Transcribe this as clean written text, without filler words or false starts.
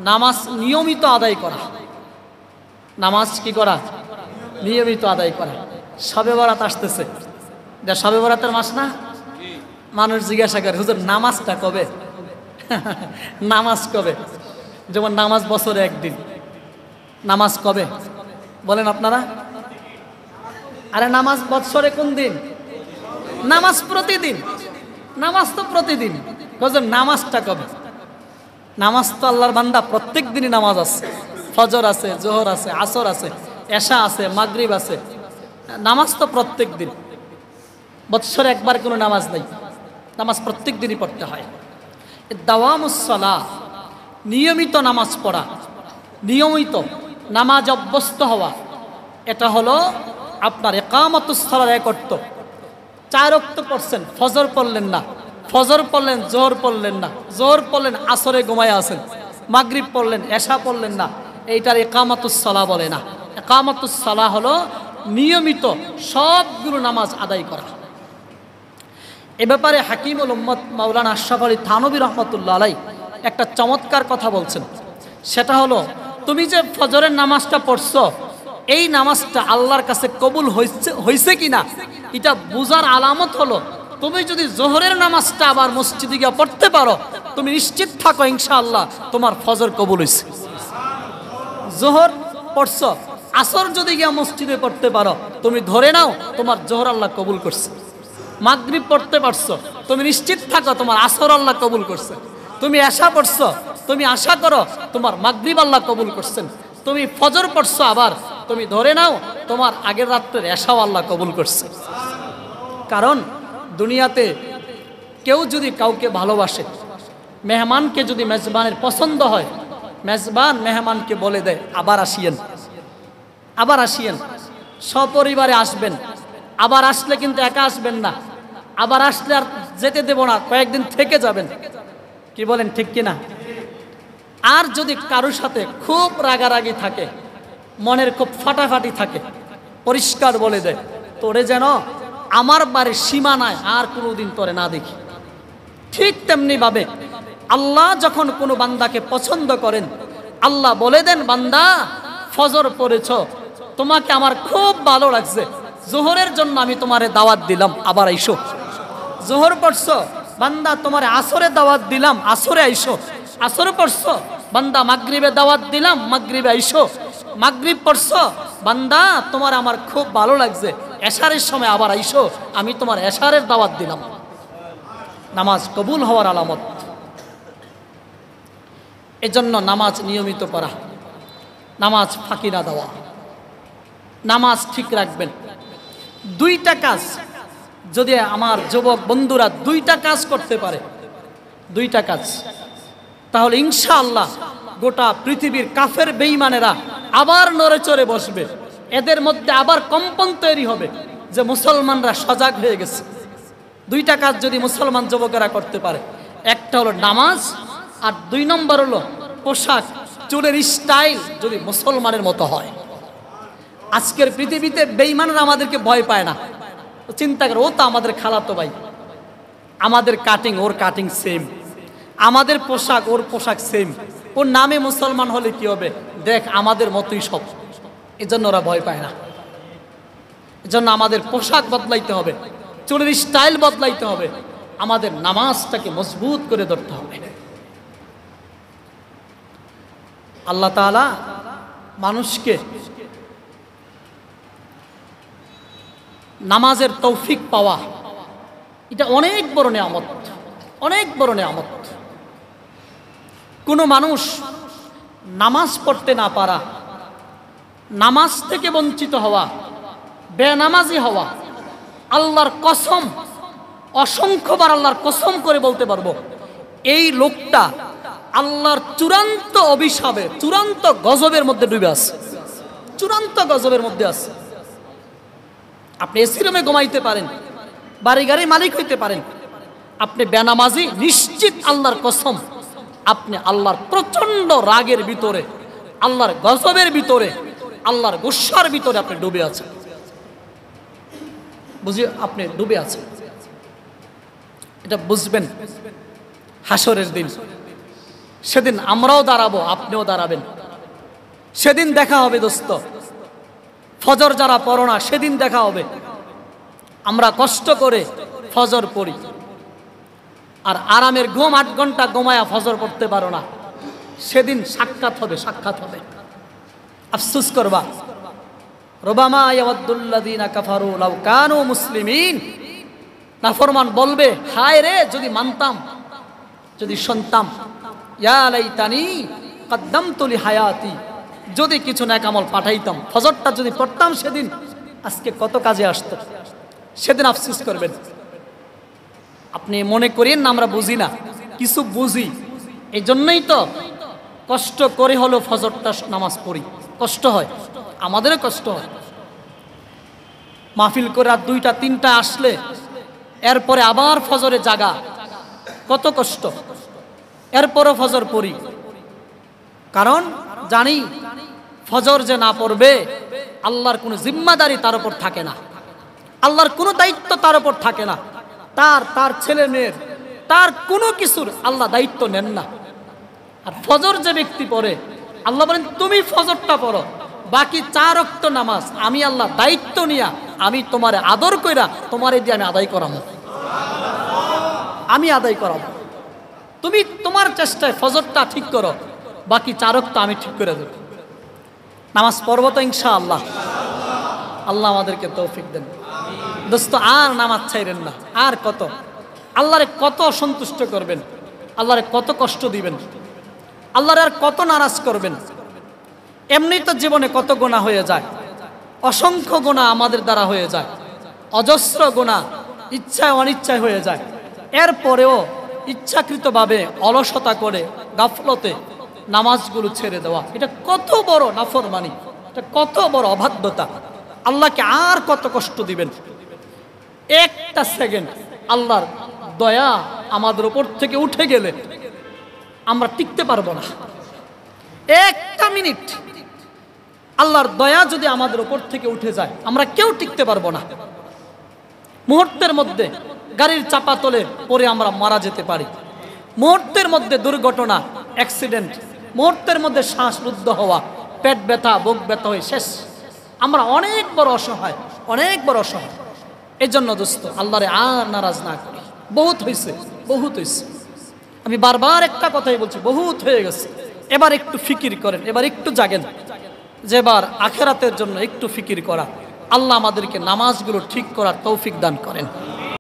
নামাজ নিয়মিত আদায় করা। নামাজ কি করা? নিয়মিত আদায় করা। শবে বরাত আসতেছে, শবে বরাতের মাস না? মানুষ জিজ্ঞাসা করে, হুজুর নামাজটা কবে? নামাজ কবে? যেমন নামাজ বছরে একদিন, নামাজ কবে বলেন আপনারা? আরে নামাজ বছরে কোন দিন? নামাজ প্রতিদিন। নামাজ তো প্রতিদিন, হুজুর নামাজটা কবে? নামাজ তো আল্লাহর বান্দা প্রত্যেক দিনই নামাজ আছে। ফজর আছে, জোহর আছে, আসর আছে, এশা আছে, মাগরিব আছে। নামাজ তো প্রত্যেক দিন, বৎসরে একবার কোনো নামাজ নেই। নামাজ প্রত্যেক দিনই পড়তে হয়। দাওয়ামুস সালাহ, নিয়মিত নামাজ পড়া, নিয়মিত নামাজ অভ্যস্ত হওয়া, এটা হলো আপনার ইকামাতুস সালাহর এক অর্থ। 4 ওয়াক্ত পড়ছেন, ফজর পড়লেন না, ফজর পড়লেন, জোহর পড়লেন না, জোহর পড়লেন, আসরে ঘুমায় আছেন, মাগরিব পড়লেন, এশা পড়লেন না, এইটার ইকামাতুস সালাহ বলে না। ইকামাতুস সালাহ হলো নিয়মিত সবগুলো নামাজ আদায় করা। এ ব্যাপারে হাকিমুল উম্মত মাওলানা আশরাফ আলী থানভী রহমতুল্লাহ আলাইহি একটা চমৎকার কথা বলছেন। সেটা হলো, তুমি যে ফজরের নামাজটা পড়ছো, এই নামাজটা আল্লাহর কাছে কবুল হয়েছে কিনা এটা বুঝার আলামত হলো তুমি যদি জোহরের নামাজটা আবার মসজিদে গিয়ে পড়তে পারো, তুমি নিশ্চিত থাকো ইনশাআল্লাহ তোমার ফজর কবুল হয়েছে। জোহর পড়ছো, আসর যদি গিয়ে মসজিদে পড়তে পারো, তুমি ধরে নাও তোমার জোহর আল্লাহ কবুল করছে। মাগরিব পড়তে পারছো, তুমি নিশ্চিত থাকো তোমার আসর আল্লাহ কবুল করছে। তুমি এশা পড়ছো, তুমি আশা করো তোমার মাগরিব আল্লাহ কবুল করছেন। তুমি ফজর পড়ছো, আবার তুমি ধরে নাও তোমার আগের রাত্রের এশাও আল্লাহ কবুল করছে। কারণ দুনিয়াতে কেউ যদি কাউকে ভালোবাসে, মেহমানকে যদি মেজবানের পছন্দ হয়, মেজবান মেহমানকে বলে দেয় আবার আসিয়েন, আবার আসিয়েন, সপরিবারে আসবেন। আবার আসলে কিন্তু একা আসবেন না, আবার আসলে আর যেতে দেব না, কয়েকদিন থেকে যাবেন। কি বলেন, ঠিক কিনা? আর যদি কারোর সাথে খুব রাগারাগি থাকে, মনের খুব ফাটাফাটি থাকে, পরিষ্কার বলে দেয় তোরে যেন আমার বাড়ির সীমানায় আর কোনোদিন তোরে না দেখি। ঠিক তেমনি ভাবে আল্লাহ যখন কোনো বান্দাকে পছন্দ করেন, আল্লাহ বলে দেন বান্দা ফজর পড়েছ, তোমাকে আমার খুব ভালো লাগছে, জোহরের জন্য আমি তোমারে দাওয়াত দিলাম, আবার আইসো। জোহর পড়ছো বান্দা, তোমারে আসরে দাওয়াত দিলাম, আসরে আইসো। আসরে পড়ছো বান্দা, মাগরিবে দাওয়াত দিলাম, মাগরিবে আইসো। মাগরিব পড়ছো বান্দা, তোমার আমার খুব ভালো লাগছে, এশারের সময় আবার আইসো, আমি তোমার এশারের দাওয়াত দিলাম। নামাজ কবুল হওয়ার আলামত। এজন্য নামাজ নিয়মিত পড়া, নামাজ ফাঁকি না দেওয়া, নামাজ ঠিক রাখবেন। 2টা কাজ যদি আমার যুবক বন্ধুরা 2টা কাজ করতে পারে, 2টা কাজ, তাহলে ইনশাআল্লাহ গোটা পৃথিবীর কাফের বেঈমানেরা আবার নড়ে চড়ে বসবে। এদের মধ্যে আবার কম্পন তৈরি হবে যে মুসলমানরা সজাগ হয়ে গেছে। 2টা কাজ যদি মুসলমান যুবকেরা করতে পারে, একটা হলো নামাজ, আর 2 নম্বর হলো পোশাক, চুলের স্টাইল যদি মুসলমানের মতো হয়। আজকের পৃথিবীতে বেঈমানরা আমাদেরকে ভয় পায় না। চিন্তা করে, ও তো আমাদের খালাতো ভাই, আমাদের কাটিং ওর কাটিং সেম, আমাদের পোশাক ওর পোশাক সেম, ওর নামে মুসলমান হলে কি হবে, দেখ আমাদের মতোই সব। এজন্য ওরা ভয় পায় না। এজন্য আমাদের পোশাক বদলাইতে হবে, চুলের স্টাইল বদলাইতে হবে, আমাদের নামাজটাকে মজবুত করে ধরতে হবে। আল্লাহ তাআলা মানুষকে নামাজের তৌফিক পাওয়া, এটা অনেক বড় নিয়ামত, অনেক বড় নিয়ামত। কোনো মানুষ নামাজ পড়তে না পারা, নামাজ থেকে বঞ্চিত হওয়া, বেনামাজি হওয়া, আল্লাহর কসম, অসংখ্যবার আল্লাহর কসম করে বলতে পারবো, এই লোকটা আল্লাহর চূড়ান্ত অভিশাপে, চূড়ান্ত গজবের মধ্যে ডুবে আছে, চূড়ান্ত গজবের মধ্যে আছে। আপনি এসি রুমে ঘুমাইতে পারেন, বাড়ি গাড়ির মালিক হইতে পারেন, আপনি বেনামাজি, নিশ্চিত আল্লাহর কসম আপনি আল্লাহর প্রচন্ড রাগের ভিতরে, আল্লাহর গজবের ভিতরে, আল্লাহর গুসার ভিতরে আপনি ডুবে আছেন। বুঝি আপনি ডুবে আছেন, এটা বুঝবেন হাসরের দিন। সেদিন আমরাও দাঁড়াবো, আপনিও দাঁড়াবেন। সেদিন দেখা হবে দোস্ত। ফজর যারা পড়ো না, সেদিন দেখা হবে। আমরা কষ্ট করে ফজর পড়ি, আর আরামের ঘুম 8 ঘন্টা ঘুমায়া ফজর পড়তে পারো না। সেদিন সাক্ষাৎ হবে, সাক্ষাৎ হবে, আফসোস করবা। রুবামা ইয়াওয়াদ্দুল্লাযীনা কাফারু লাউ কানু মুসলিমিন। নাফরমান বলবে, হায় রে, যদি মানতাম, যদি শুনতাম। ইয়া লাইতানি কদ্দামতু লিহায়াতি, যদি কিছু নেক আমল পাঠাইতাম, ফজরটা যদি পড়তাম সেদিন, আজকে কত কাজে আসতো। সেদিন আফসোস করবেন। আপনি মনে করেন না আমরা বুঝি না, কিছু বুঝি। এই জন্যই তো কষ্ট করে হলো ফজরটা নামাজ পড়ি। কষ্ট হয়, আমাদেরও কষ্ট হয়। মাহফিল করে রাত 2টা 3টা আসলে এরপরে আবার ফজরে জাগা, কত কষ্ট। এরপরও ফজর পড়ি, কারণ জানি ফজর যে না পড়বে আল্লাহর কোনো জিম্মাদারি তার উপর থাকে না, আল্লাহর কোনো দায়িত্ব তার উপর থাকে না। তার ছেলে মেয়ের, তার কোনো কিছুর আল্লাহ দায়িত্ব নেন না। আর ফজর যে ব্যক্তি পড়ে, আল্লাহ বলেন তুমি ফজরটা পড়ো, বাকি 4 ওয়াক্ত নামাজ আমি আল্লাহ দায়িত্ব নিয়া, আমি তোমারে আদর কইরা তোমারে দিয়ে আমি আদায় করাবো, আমি আদায় করাবো। তুমি তোমার চেষ্টায় ফজরটা ঠিক করো, বাকি 4 ওয়াক্ত আমি ঠিক করে দেব। নামাজ পড়বো তো ইনশাআল্লাহ। আল্লাহ আমাদেরকে তৌফিক দেন। দোস্ত, আর নামাজ ছাইরেন না। আর কত আল্লাহরে কত অসন্তুষ্ট করবেন, আল্লাহরে কত কষ্ট দিবেন, আল্লাহরে আর কত নারাজ করবেন। এমনি তো জীবনে কত গুনাহ হয়ে যায়, অসংখ্য গুনাহ আমাদের দ্বারা হয়ে যায়, অজস্র গুনাহ ইচ্ছায় অনিচ্ছায় হয়ে যায়। এরপরেও ইচ্ছাকৃতভাবে অলসতা করে গাফলতে নামাজগুলো ছেড়ে দেওয়া, এটা কত বড় নাফরমানি, এটা কত বড় অবাধ্যতা। আল্লাহকে আর কত কষ্ট দিবেন। একটা সেকেন্ড আল্লাহর দয়া আমাদের উপর থেকে উঠে গেলে আমরা টিকতে পারবো না। একটা মিনিট আল্লাহর দয়া যদি আমাদের উপর থেকে উঠে যায়, আমরা কেউ টিকতে পারবো না। মুহূর্তের মধ্যে গাড়ির চাপা তলে পড়ে আমরা মারা যেতে পারি, মুহূর্তের মধ্যে দুর্ঘটনা, অ্যাক্সিডেন্ট, মুহূর্তের মধ্যে শ্বাসরুদ্ধ হওয়া, পেট ব্যথা, বুক ব্যথা হয়ে শেষ। আমরা অনেক বড় অসহায়, অনেক বড় অসহায়। এই জন্য দোস্ত, আল্লাহরে আর নারাজ না করি। বহুত হয়েছে, বহুত হয়েছে। আমি বারবার একটা কথাই বলছি, বহুত হয়ে গেছে। এবার একটু ফিকির করেন, এবার একটু জাগেন, যে এবার আখেরাতের জন্য একটু ফিকির করা। আল্লাহ আমাদেরকে নামাজগুলো ঠিক করার তৌফিক দান করেন।